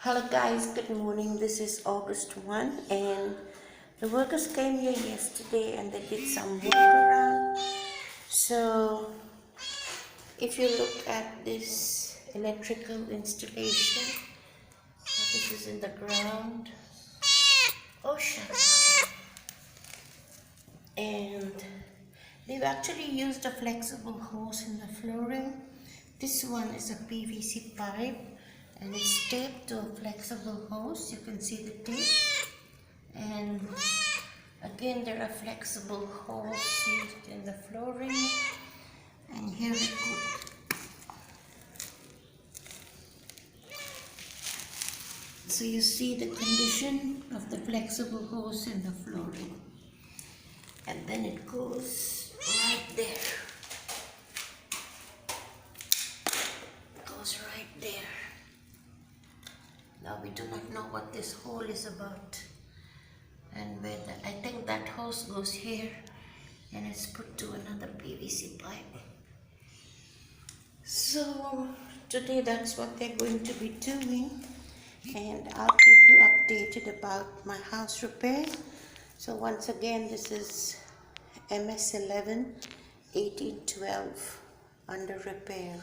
Hello guys, good morning. This is August 1 and the workers came here yesterday and they did some work around. So if you look at this electrical installation, this is in the ground. Oh, shut up. And they've actually used a flexible hose in the flooring. This one is a PVC pipe and it's taped to a flexible hose. You can see the tape. And again, there are flexible holes used in the flooring. And here it goes. So you see the condition of the flexible hose in the flooring. And then it goes right there. It goes right there. Now we do not know what this hole is about. And where I think that hose goes here and it's put to another PVC pipe. So today that's what they're going to be doing. And I'll keep you updated about my house repair. So once again, this is MS11 1812 under repair.